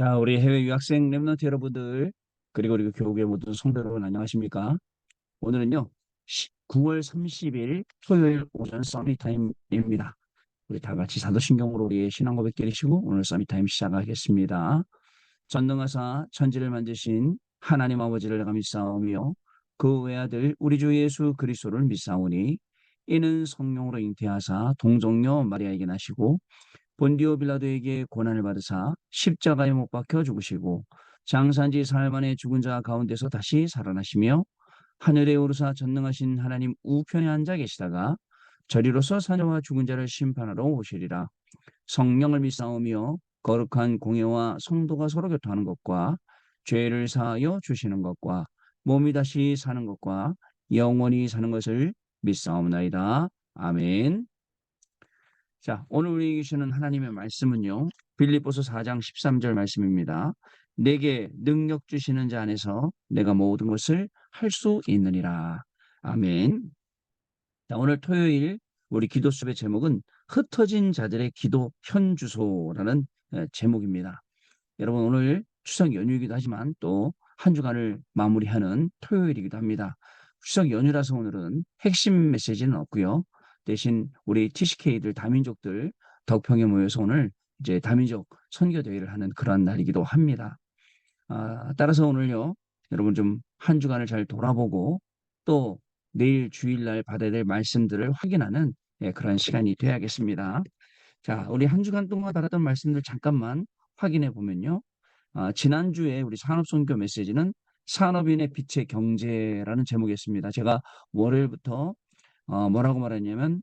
자, 우리 해외 유학생 랩런트 여러분들, 그리고 우리 교우의 모든 성도 여러분 안녕하십니까? 오늘은요, 9월 30일 토요일 오전 서밋타임입니다. 우리 다 같이 사도신경으로 우리의 신앙 고백 드리시고 오늘 서밋타임 시작하겠습니다. 전능하사 천지를 만드신 하나님 아버지를 내가 믿사오며 그 외아들 우리 주 예수 그리스도를 믿사오니 이는 성령으로 잉태하사 동정녀 마리아에게 나시고 본디오 빌라도에게 고난을 받으사 십자가에 못 박혀 죽으시고 장사한 지 사흘 만에 죽은 자 가운데서 다시 살아나시며 하늘에 오르사 전능하신 하나님 우편에 앉아 계시다가 저리로서 사자와 죽은 자를 심판하러 오시리라. 성령을 믿사오며 거룩한 공예와 성도가 서로 교통하는 것과 죄를 사하여 주시는 것과 몸이 다시 사는 것과 영원히 사는 것을 믿사옵나이다. 아멘. 자, 오늘 우리에게 주시는 하나님의 말씀은요. 빌립보서 4장 13절 말씀입니다. 내게 능력 주시는 자 안에서 내가 모든 것을 할 수 있느니라. 아멘. 자, 오늘 토요일 우리 기도 수업의 제목은 흩어진 자들의 기도 현주소라는 제목입니다. 여러분 오늘 추석 연휴이기도 하지만 또 한 주간을 마무리하는 토요일이기도 합니다. 추석 연휴라서 오늘은 핵심 메시지는 없고요. 대신 우리 TCK들 다민족들 덕평에 모여서 오늘 이제 다민족 선교 대회를 하는 그런 날이기도 합니다. 따라서 오늘요, 여러분 좀 한 주간을 잘 돌아보고 또 내일 주일날 받아야 될 말씀들을 확인하는 그런 시간이 돼야겠습니다. 자, 우리 한 주간 동안 받았던 말씀들 잠깐만 확인해 보면요. 지난주에 우리 산업선교 메시지는 산업인의 빛의 경제라는 제목이었습니다. 제가 월요일부터 뭐라고 말했냐면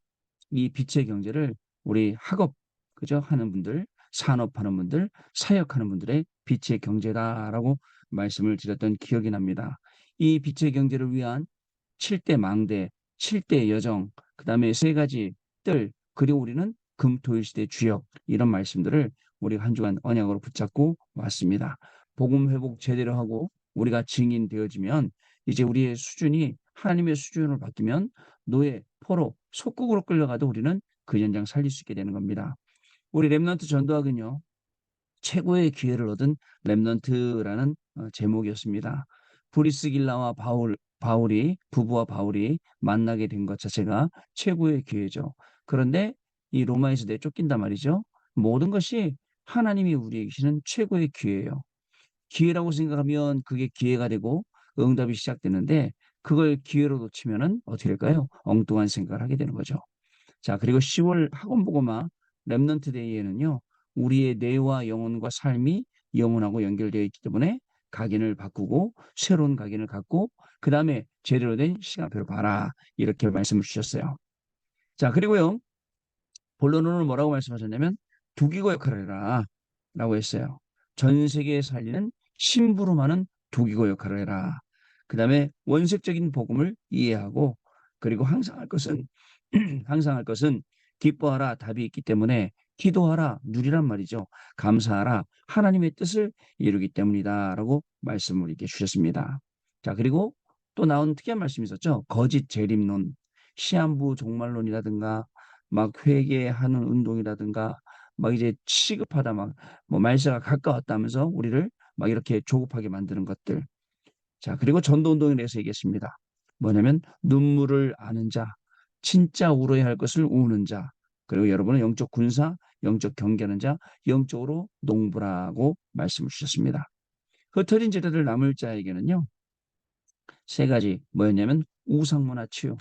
이 빛의 경제를 우리 학업, 그죠? 하는 분들, 산업하는 분들, 사역하는 분들의 빛의 경제다라고 말씀을 드렸던 기억이 납니다. 이 빛의 경제를 위한 7대 망대, 7대 여정, 그 다음에 세 가지 뜰, 그리고 우리는 금토일 시대 주역, 이런 말씀들을 우리가 한 주간 언약으로 붙잡고 왔습니다. 복음 회복 제대로 하고 우리가 증인 되어지면 이제 우리의 수준이 하나님의 수준으로 바뀌면 노예, 포로, 속국으로 끌려가도 우리는 그 현장 살릴 수 있게 되는 겁니다. 우리 렘넌트 전도학은요. 최고의 기회를 얻은 렘넌트라는 제목이었습니다. 브리스길라와 바울이 부부와 바울이 만나게 된 것 자체가 최고의 기회죠. 그런데 이 로마에서 내쫓긴단 말이죠. 모든 것이 하나님이 우리에게 주시는 최고의 기회예요. 기회라고 생각하면 그게 기회가 되고 응답이 시작되는데 그걸 기회로 놓치면은 어떻게 될까요? 엉뚱한 생각을 하게 되는 거죠. 자, 그리고 10월 학원보고마 렘넌트 데이에는요. 우리의 뇌와 영혼과 삶이 영혼하고 연결되어 있기 때문에 각인을 바꾸고 새로운 각인을 갖고 그다음에 제대로 된 시간표를 봐라. 이렇게 말씀을 주셨어요. 자, 그리고요. 본론으로 뭐라고 말씀하셨냐면 두기고 역할을 해라. 라고 했어요. 전 세계에 살리는 심부름하는 두기고 역할을 해라. 그다음에 원색적인 복음을 이해하고 그리고 항상 할 것은 항상 할 것은 기뻐하라 답이 있기 때문에 기도하라 누리란 말이죠. 감사하라 하나님의 뜻을 이루기 때문이다라고 말씀을 이렇게 주셨습니다. 자, 그리고 또 나온 특이한 말씀이 있었죠. 거짓 재림론, 시한부 종말론이라든가 막 회개하는 운동이라든가 막 이제 시급하다 막 뭐 말세가 가까웠다면서 우리를 막 이렇게 조급하게 만드는 것들. 자, 그리고 전도 운동에 대해서 얘기했습니다. 뭐냐면 눈물을 아는 자, 진짜 울어야 할 것을 우는 자, 그리고 여러분은 영적 군사, 영적 경계하는 자, 영적으로 농부라고 말씀을 주셨습니다. 흩어진 재료를 남을 자에게는요, 세 가지 뭐였냐면 우상문화 치유.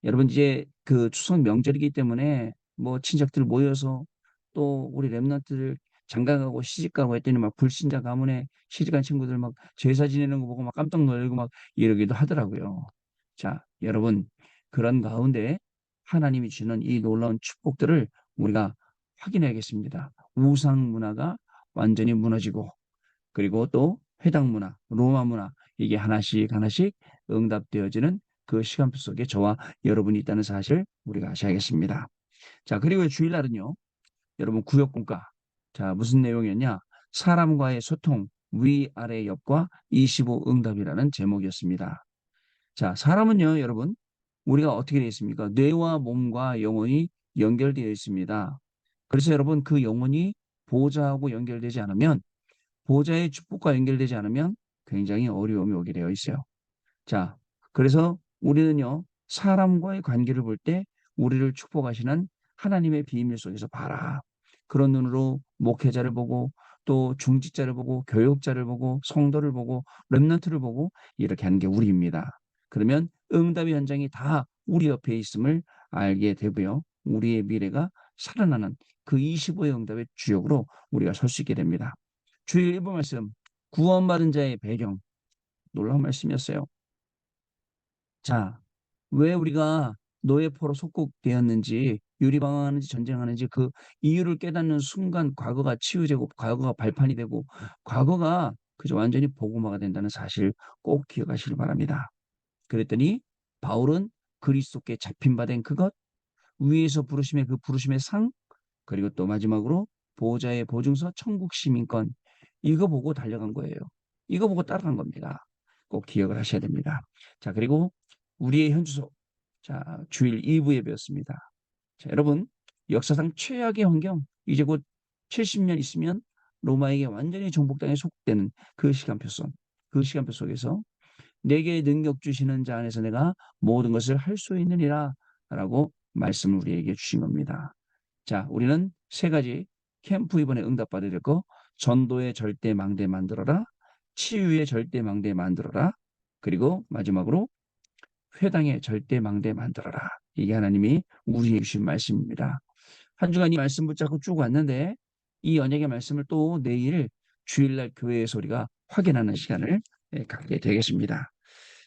여러분 이제 그 추석 명절이기 때문에 뭐 친척들 모여서 또 우리 랩런트들 장가가고 시집가고 했더니 막 불신자 가문에 시집간 친구들 막 제사 지내는 거 보고 막 깜짝 놀라고 막 이러기도 하더라고요. 자, 여러분 그런 가운데 하나님이 주는 이 놀라운 축복들을 우리가 확인해야겠습니다. 우상 문화가 완전히 무너지고 그리고 또 회당 문화, 로마 문화 이게 하나씩 하나씩 응답되어지는 그 시간표 속에 저와 여러분이 있다는 사실 우리가 아셔야겠습니다. 자, 그리고 주일날은요. 여러분 구역분과 자, 무슨 내용이었냐? 사람과의 소통, 위아래 옆과 25 응답이라는 제목이었습니다. 자, 사람은요, 여러분, 우리가 어떻게 되어 있습니까? 뇌와 몸과 영혼이 연결되어 있습니다. 그래서 여러분 그 영혼이 보호자하고 연결되지 않으면 보좌의 축복과 연결되지 않으면 굉장히 어려움이 오게 되어 있어요. 자, 그래서 우리는요, 사람과의 관계를 볼 때 우리를 축복하시는 하나님의 비밀 속에서 봐라. 그런 눈으로 목회자를 보고 또 중직자를 보고 교육자를 보고 성도를 보고 렘넌트를 보고 이렇게 하는 게 우리입니다. 그러면 응답의 현장이 다 우리 옆에 있음을 알게 되고요. 우리의 미래가 살아나는 그 25의 응답의 주역으로 우리가 설 수 있게 됩니다. 주일 일부 말씀, 구원받은 자의 배경, 놀라운 말씀이었어요. 자, 왜 우리가 노예포로 속국되었는지, 유리방황하는지 전쟁하는지 그 이유를 깨닫는 순간 과거가 치유되고 과거가 발판이 되고 과거가 그저 완전히 복음화가 된다는 사실 꼭 기억하시길 바랍니다. 그랬더니 바울은 그리스도께 잡힌 바 된 그것, 위에서 부르심의 그 부르심의 상, 그리고 또 마지막으로 보호자의 보증서 천국 시민권 이거 보고 달려간 거예요. 이거 보고 따라간 겁니다. 꼭 기억을 하셔야 됩니다. 자, 그리고 우리의 현주소. 자, 주일 2부에 배웠습니다. 자, 여러분, 역사상 최악의 환경, 이제 곧 70년 있으면 로마에게 완전히 정복당에 속되는 그 시간표 속에서 내게 능력 주시는 자 안에서 내가 모든 것을 할 수 있느니라 라고 말씀을 우리에게 주신 겁니다. 자, 우리는 세 가지 캠프 이번에 응답받아야 될 거, 전도의 절대 망대 만들어라, 치유의 절대 망대 만들어라, 그리고 마지막으로 회당의 절대 망대 만들어라. 이게 하나님이 우리에게 주신 말씀입니다. 한 주간 이 말씀 붙잡고 쭉 왔는데 이 언약의 말씀을 또 내일 주일날 교회에서 우리가 확인하는 시간을 갖게 되겠습니다.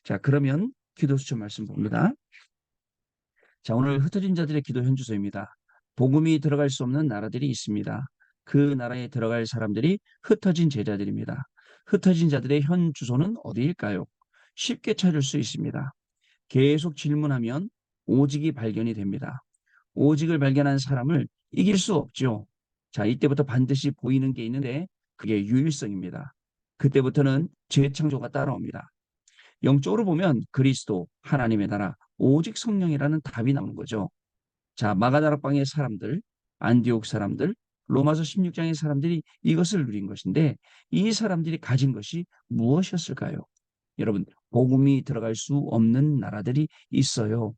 자, 그러면 기도 수천 말씀 봅니다. 자, 오늘 흩어진 자들의 기도 현주소입니다. 복음이 들어갈 수 없는 나라들이 있습니다. 그 나라에 들어갈 사람들이 흩어진 제자들입니다. 흩어진 자들의 현 주소는 어디일까요? 쉽게 찾을 수 있습니다. 계속 질문하면 오직이 발견이 됩니다. 오직을 발견한 사람을 이길 수 없죠. 자, 이때부터 반드시 보이는 게 있는데 그게 유일성입니다. 그때부터는 재창조가 따라옵니다. 영적으로 보면 그리스도, 하나님의 나라, 오직 성령이라는 답이 나오는 거죠. 자, 마가다락방의 사람들, 안디옥 사람들, 로마서 16장의 사람들이 이것을 누린 것인데 이 사람들이 가진 것이 무엇이었을까요? 여러분, 복음이 들어갈 수 없는 나라들이 있어요.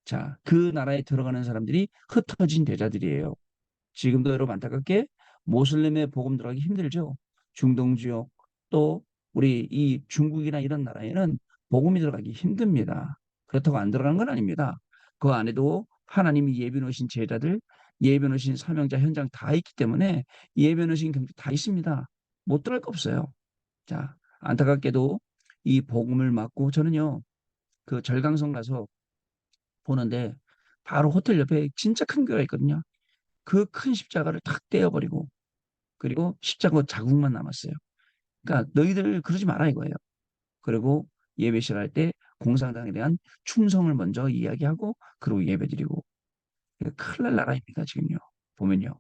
자, 그 나라에 들어가는 사람들이 흩어진 대자들이에요. 지금도 여러분 안타깝게 모슬림의 복음 들어가기 힘들죠. 중동 지역 또 우리 이 중국이나 이런 나라에는 복음이 들어가기 힘듭니다. 그렇다고 안 들어가는 건 아닙니다. 그 안에도 하나님이 예비 놓으신 제자들, 예비 놓으신 사명자 현장 다 있기 때문에 예비 놓으신 경제 다 있습니다. 못 들어갈 거 없어요. 자, 안타깝게도 이 복음을 맞고 저는요 그 절강성 가서 보는데 바로 호텔 옆에 진짜 큰 교회가 있거든요. 그 큰 십자가를 탁 떼어버리고 그리고 십자가 자국만 남았어요. 그러니까 너희들 그러지 마라 이거예요. 그리고 예배실 할 때 공산당에 대한 충성을 먼저 이야기하고 그리고 예배드리고 큰일 날 나라입니다 지금요. 보면요.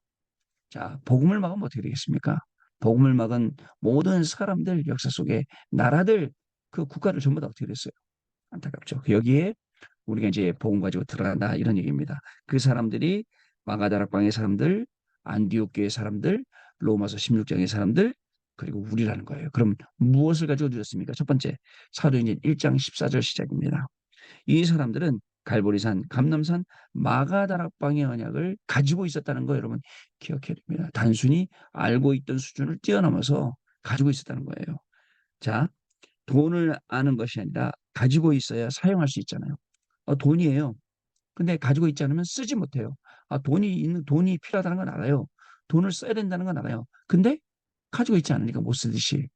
자, 복음을 막으면 어떻게 되겠습니까? 복음을 막은 모든 사람들 역사 속에 나라들 그 국가를 전부 다 어떻게 됐어요? 안타깝죠. 여기에 우리가 이제 복음 가지고 들어간다 이런 얘기입니다. 그 사람들이 마가다락방의 사람들, 안디옥 교의 사람들, 로마서 16장의 사람들, 그리고 우리라는 거예요. 그럼 무엇을 가지고 누렸습니까? 첫 번째, 사도행전 1장 14절 시작입니다. 이 사람들은 갈보리산, 감람산, 마가다락방의 언약을 가지고 있었다는 거 여러분 기억해야 됩니다. 단순히 알고 있던 수준을 뛰어넘어서 가지고 있었다는 거예요. 자, 돈을 아는 것이 아니라 가지고 있어야 사용할 수 있잖아요. 돈이에요. 근데 가지고 있지 않으면 쓰지 못해요. 돈이 필요하다는 건 알아요. 돈을 써야 된다는 건 알아요. 근데 가지고 있지 않으니까 못 쓰듯이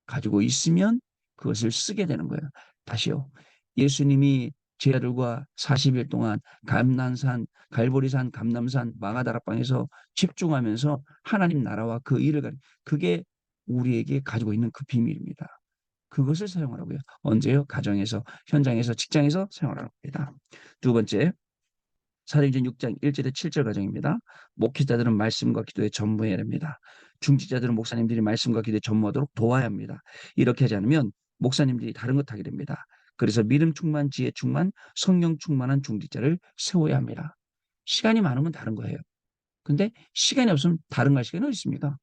가지고 있으면 그것을 쓰게 되는 거예요. 다시요. 예수님이 제자들과 40일 동안 감난산, 갈보리산, 감남산, 마가다락방에서 집중하면서 하나님 나라와 그 일을 그게 우리에게 가지고 있는 그 비밀입니다. 그것을 사용하라고요. 언제요? 가정에서, 현장에서, 직장에서 사용하라고 합니다. 두 번째, 사도행전 6장 1절에 7절 가정입니다. 목회자들은 말씀과 기도에 전무해야 합니다. 중직자들은 목사님들이 말씀과 기도에 전무하도록 도와야 합니다. 이렇게 하지 않으면 목사님들이 다른 것 하게 됩니다. 그래서 믿음 충만, 지혜 충만, 성령 충만한 중직자를 세워야 합니다. 시간이 많으면 다른 거예요. 근데 시간이 없으면 다른 걸 시간이 어디 있습니까?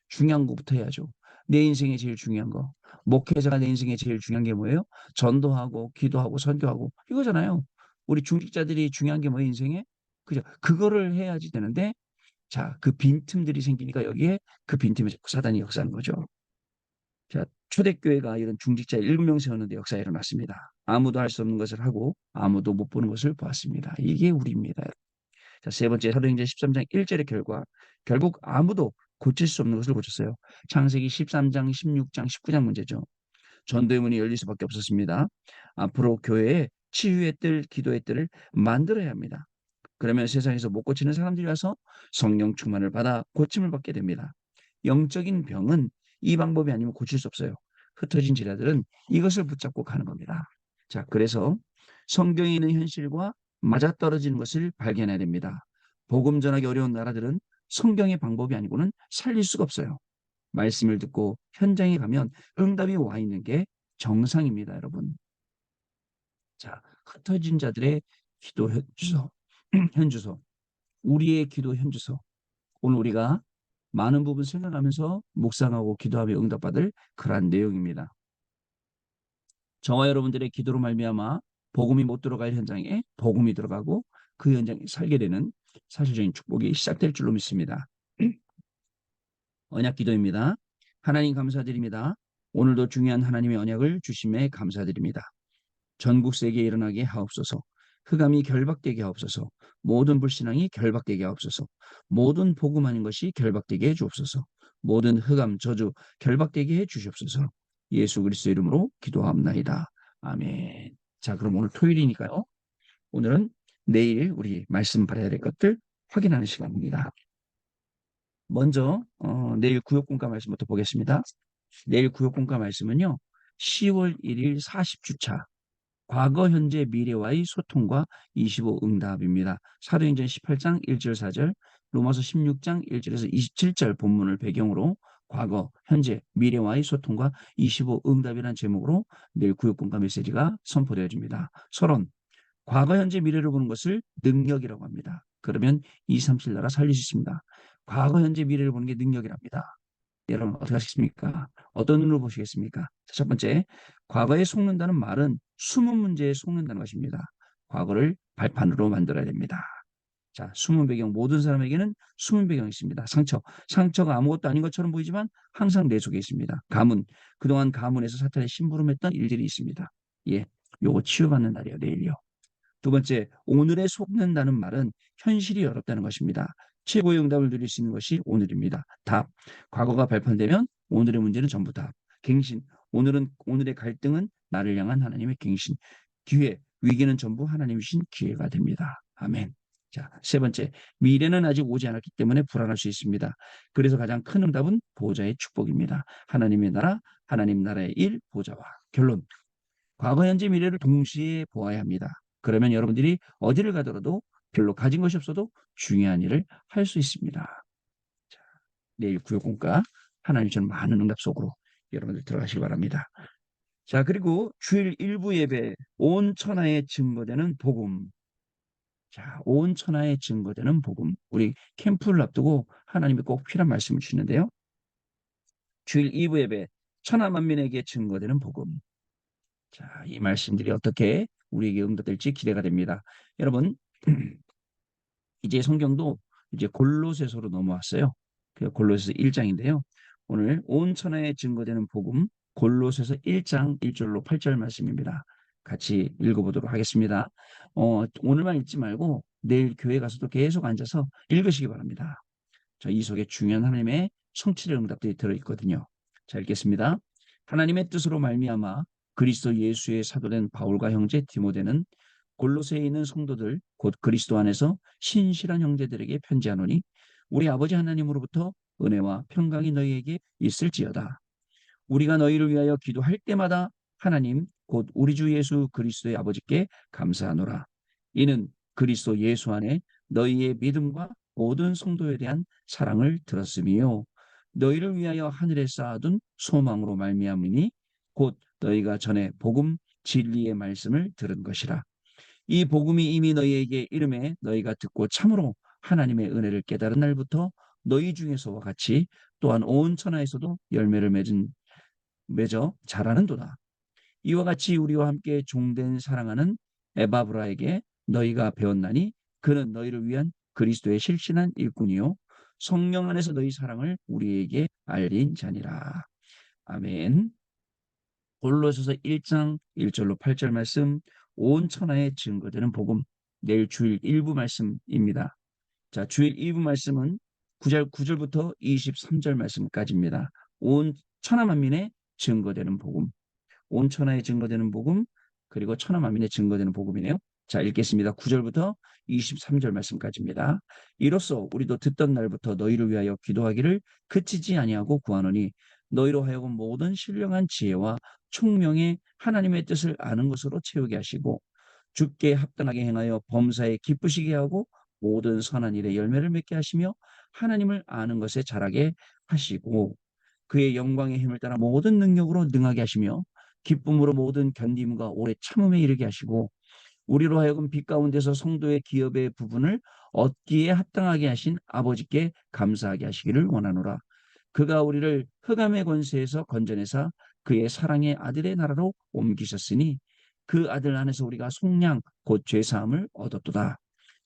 중요한 것부터 해야죠. 내 인생에 제일 중요한 거. 목회자가 내 인생에 제일 중요한 게 뭐예요? 전도하고 기도하고 선교하고 이거잖아요. 우리 중직자들이 중요한 게 뭐예요, 인생에? 그죠? 그거를 해야지 되는데 자, 그 빈틈들이 생기니까 여기에 그 빈틈에 자꾸 사단이 역사하는 거죠. 자, 초대교회가 이런 중직자 7명 세우는데 역사가 일어났습니다. 아무도 할 수 없는 것을 하고 아무도 못 보는 것을 보았습니다. 이게 우리입니다. 자, 세 번째 사도행전 13장 1절의 결과. 결국 아무도 고칠 수 없는 것을 고쳤어요. 창세기 13장, 16장, 19장 문제죠. 전도의 문이 열릴 수밖에 없었습니다. 앞으로 교회에 치유의 뜰, 기도의 뜰을 만들어야 합니다. 그러면 세상에서 못 고치는 사람들이 와서 성령 충만을 받아 고침을 받게 됩니다. 영적인 병은 이 방법이 아니면 고칠 수 없어요. 흩어진 지라들은 이것을 붙잡고 가는 겁니다. 자, 그래서 성경에 있는 현실과 맞아떨어지는 것을 발견해야 됩니다. 복음 전하기 어려운 나라들은 성경의 방법이 아니고는 살릴 수가 없어요. 말씀을 듣고 현장에 가면 응답이 와 있는 게 정상입니다, 여러분. 자, 흩어진 자들의 기도 현주소, 현주소, 우리의 기도 현주소. 오늘 우리가 많은 부분 생각하면서 묵상하고 기도하며 응답받을 그러한 내용입니다. 저와 여러분들의 기도로 말미암아 복음이 못 들어갈 현장에 복음이 들어가고 그 현장에 살게 되는 사실적인 축복이 시작될 줄로 믿습니다. 언약 기도입니다. 하나님 감사드립니다. 오늘도 중요한 하나님의 언약을 주심에 감사드립니다. 전국 세계에 일어나게 하옵소서. 흑암이 결박되게 하옵소서. 모든 불신앙이 결박되게 하옵소서. 모든 복음 아닌 것이 결박되게 해 주옵소서. 모든 흑암 저주 결박되게 해 주시옵소서. 예수 그리스도 이름으로 기도합나이다. 아멘. 자, 그럼 오늘 토요일이니까요. 오늘은 내일 우리 말씀 받아야 될 것들 확인하는 시간입니다. 먼저 내일 구역공과 말씀부터 보겠습니다. 내일 구역공과 말씀은요. 10월 1일 40주차 과거, 현재, 미래와의 소통과 25 응답입니다. 사도행전 18장 1절 4절, 로마서 16장 1절에서 27절 본문을 배경으로 과거, 현재, 미래와의 소통과 25 응답이라는 제목으로 내일 구역공과 메시지가 선포되어집니다. 서론, 과거, 현재, 미래를 보는 것을 능력이라고 합니다. 그러면 2, 3, 7 나라 살릴 수 있습니다. 과거, 현재, 미래를 보는 게 능력이랍니다. 여러분 어떻게 하시겠습니까? 어떤 눈으로 보시겠습니까? 첫 번째, 과거에 속는다는 말은 숨은 문제에 속는다는 것입니다. 과거를 발판으로 만들어야 됩니다. 자, 숨은 배경, 모든 사람에게는 숨은 배경이 있습니다. 상처가 아무것도 아닌 것처럼 보이지만 항상 내 속에 있습니다. 가문, 그동안 가문에서 사탄의 심부름했던 일들이 있습니다. 예, 요거 치유받는 날이에요, 내일요. 두 번째, 오늘에 속는다는 말은 현실이 어렵다는 것입니다. 최고의 응답을 누릴 수 있는 것이 오늘입니다. 답. 과거가 발판되면 오늘의 문제는 전부 답. 갱신. 오늘의 갈등은 나를 향한 하나님의 갱신. 기회. 위기는 전부 하나님이신 기회가 됩니다. 아멘. 자, 세 번째. 미래는 아직 오지 않았기 때문에 불안할 수 있습니다. 그래서 가장 큰 응답은 보좌의 축복입니다. 하나님의 나라, 하나님 나라의 일, 보좌와. 결론. 과거, 현재, 미래를 동시에 보아야 합니다. 그러면 여러분들이 어디를 가더라도 별로 가진 것이 없어도 중요한 일을 할 수 있습니다. 자, 내일 구역공과 하나님처럼 많은 응답 속으로 여러분들 들어가시기 바랍니다. 자, 그리고 주일 일부 예배 온 천하에 증거되는 복음. 자, 온 천하에 증거되는 복음. 우리 캠프를 앞두고 하나님이 꼭 필요한 말씀을 주시는데요. 주일 2부 예배 천하 만민에게 증거되는 복음. 자, 이 말씀들이 어떻게 우리에게 응답될지 기대가 됩니다. 여러분, 이제 성경도 이제 골로새서로 넘어왔어요. 그 골로새서 1장인데요. 오늘 온 천하에 증거되는 복음 골로새서 1장 1절로 8절 말씀입니다. 같이 읽어보도록 하겠습니다. 오늘만 읽지 말고 내일 교회 가서도 계속 앉아서 읽으시기 바랍니다. 자, 이 속에 중요한 하나님의 성취의 응답들이 들어있거든요. 자, 읽겠습니다. 하나님의 뜻으로 말미암아 그리스도 예수의 사도된 바울과 형제 디모데는 골로새에 있는 성도들 곧 그리스도 안에서 신실한 형제들에게 편지하노니 우리 아버지 하나님으로부터 은혜와 평강이 너희에게 있을지어다. 우리가 너희를 위하여 기도할 때마다 하나님 곧 우리 주 예수 그리스도의 아버지께 감사하노라. 이는 그리스도 예수 안에 너희의 믿음과 모든 성도에 대한 사랑을 들었음이요 너희를 위하여 하늘에 쌓아둔 소망으로 말미암으니 곧 너희가 전에 복음 진리의 말씀을 들은 것이라. 이 복음이 이미 너희에게 이름에 너희가 듣고 참으로 하나님의 은혜를 깨달은 날부터 너희 중에서와 같이 또한 온 천하에서도 열매를 맺어 자라는도다. 이와 같이 우리와 함께 종된 사랑하는 에바브라에게 너희가 배웠나니 그는 너희를 위한 그리스도의 실신한 일꾼이요 성령 안에서 너희 사랑을 우리에게 알린 자니라. 아멘. 골로새서 1장 1절로 8절 말씀, 온 천하에 증거되는 복음. 내일 주일 일부 말씀입니다. 자, 주일 일부 말씀은 9절부터 23절 말씀까지입니다. 온 천하 만민에 증거되는 복음. 온 천하에 증거되는 복음, 그리고 천하 만민에 증거되는 복음이네요. 자, 읽겠습니다. 9절부터 23절 말씀까지입니다. 이로써 우리도 듣던 날부터 너희를 위하여 기도하기를 그치지 아니하고 구하노니 너희로 하여금 모든 신령한 지혜와 총명의 하나님의 뜻을 아는 것으로 채우게 하시고 주께 합당하게 행하여 범사에 기쁘시게 하고 모든 선한 일에 열매를 맺게 하시며 하나님을 아는 것에 자라게 하시고 그의 영광의 힘을 따라 모든 능력으로 능하게 하시며 기쁨으로 모든 견딤과 오래 참음에 이르게 하시고 우리로 하여금 빛 가운데서 성도의 기업의 부분을 얻기에 합당하게 하신 아버지께 감사하게 하시기를 원하노라. 그가 우리를 흑암의 권세에서 건져내사 그의 사랑의 아들의 나라로 옮기셨으니 그 아들 안에서 우리가 속량 곧 죄사함을 얻었도다.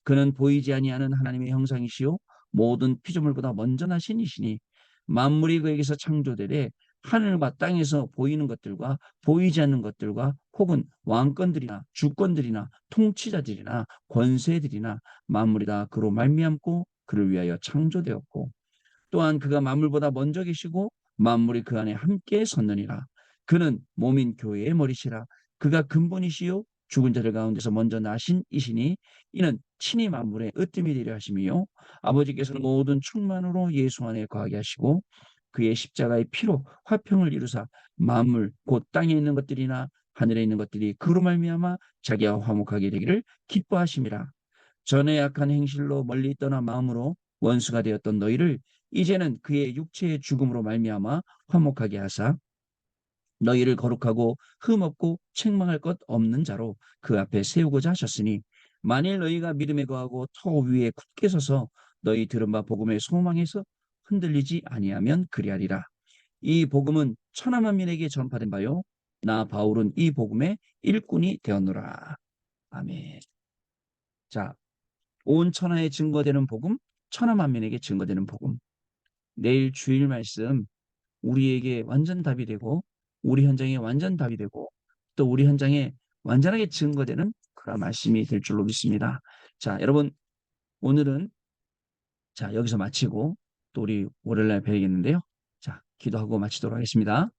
그는 보이지 아니하는 하나님의 형상이시요 모든 피조물보다 먼저 나신 이시니 만물이 그에게서 창조되되 하늘과 땅에서 보이는 것들과 보이지 않는 것들과 혹은 왕권들이나 주권들이나 통치자들이나 권세들이나 만물이 다 그로 말미암고 그를 위하여 창조되었고 또한 그가 만물보다 먼저 계시고 만물이 그 안에 함께 섰느니라. 그는 몸인 교회의 머리시라. 그가 근본이시요 죽은 자들 가운데서 먼저 나신 이시니 이는 친히 만물의 으뜸이 되려 하심이요 아버지께서는 모든 충만으로 예수 안에 거하게 하시고 그의 십자가의 피로 화평을 이루사 만물 곧 땅에 있는 것들이나 하늘에 있는 것들이 그로 말미암아 자기와 화목하게 되기를 기뻐하심이라. 전에 악한 행실로 멀리 떠나 마음으로 원수가 되었던 너희를 이제는 그의 육체의 죽음으로 말미암아 화목하게 하사 너희를 거룩하고 흠없고 책망할 것 없는 자로 그 앞에 세우고자 하셨으니 만일 너희가 믿음에 거하고 터 위에 굳게 서서 너희 들은 바 복음의 소망에서 흔들리지 아니하면 그리하리라. 이 복음은 천하 만민에게 전파된 바요 나 바울은 이 복음의 일꾼이 되었노라. 아멘. 자, 온 천하에 증거되는 복음, 천하 만민에게 증거되는 복음. 내일 주일 말씀 우리에게 완전 답이 되고 우리 현장에 완전 답이 되고 또 우리 현장에 완전하게 증거되는 그런 말씀이 될 줄로 믿습니다. 자, 여러분 오늘은 자 여기서 마치고 또 우리 월요일날 뵈겠는데요. 자, 기도하고 마치도록 하겠습니다.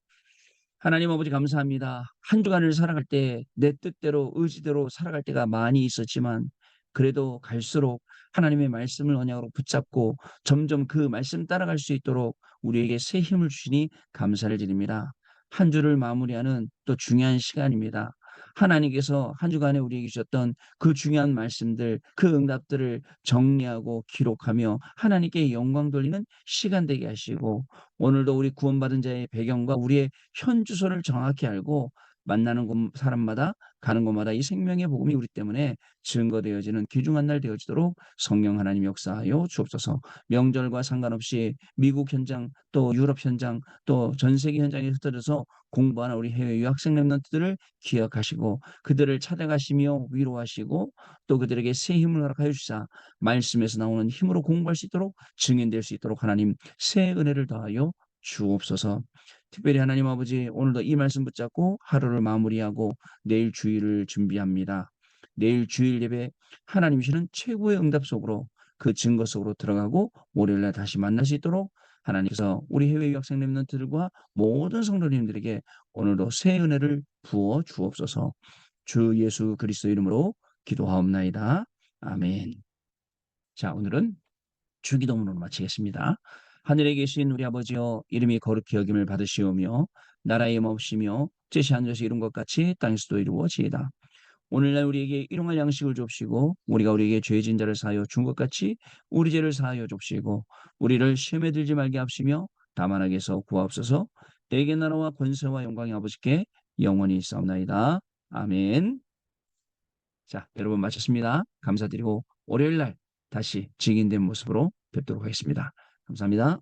하나님 아버지 감사합니다. 한 주간을 살아갈 때 내 뜻대로 의지대로 살아갈 때가 많이 있었지만 그래도 갈수록 하나님의 말씀을 언약으로 붙잡고 점점 그 말씀 따라갈 수 있도록 우리에게 새 힘을 주시니 감사를 드립니다. 한 주를 마무리하는 또 중요한 시간입니다. 하나님께서 한 주간에 우리에게 주셨던 그 중요한 말씀들, 그 응답들을 정리하고 기록하며 하나님께 영광 돌리는 시간 되게 하시고 오늘도 우리 구원받은 자의 배경과 우리의 현 주소를 정확히 알고 만나는 사람마다 가는 곳마다 이 생명의 복음이 우리 때문에 증거되어지는 귀중한 날 되어지도록 성령 하나님 역사하여 주옵소서. 명절과 상관없이 미국 현장 또 유럽 현장 또 전 세계 현장에 흩어져서 공부하는 우리 해외 유학생 랩런트들을 기억하시고 그들을 찾아가시며 위로하시고 또 그들에게 새 힘을 허락하여 주시사 말씀에서 나오는 힘으로 공부할 수 있도록 증인될 수 있도록 하나님 새 은혜를 더하여 주옵소서. 특별히 하나님 아버지 오늘도 이 말씀 붙잡고 하루를 마무리하고 내일 주일을 준비합니다. 내일 주일 예배 하나님 주시는 최고의 응답 속으로 그 증거 속으로 들어가고 월요일날 다시 만날 수 있도록 하나님께서 우리 해외 유학생 랩런트들과 모든 성도님들에게 오늘도 새 은혜를 부어 주옵소서. 주 예수 그리스도 이름으로 기도하옵나이다. 아멘. 자, 오늘은 주기도문으로 마치겠습니다. 하늘에 계신 우리 아버지여 이름이 거룩히 여김을 받으시오며 나라의 몹시며 뜻이 하늘에서 이룬 것 같이 땅에서도 이루어지이다. 오늘날 우리에게 일용할 양식을 줍시고 우리가 우리에게 죄진 자를 사하여 준 것 같이 우리 죄를 사하여 줍시고 우리를 시험에 들지 말게 합시며 다만 악에서 구하옵소서. 내게 나라와 권세와 영광이 아버지께 영원히 있사옵나이다. 아멘. 자, 여러분 마쳤습니다. 감사드리고 월요일날 다시 증인된 모습으로 뵙도록 하겠습니다. 감사합니다.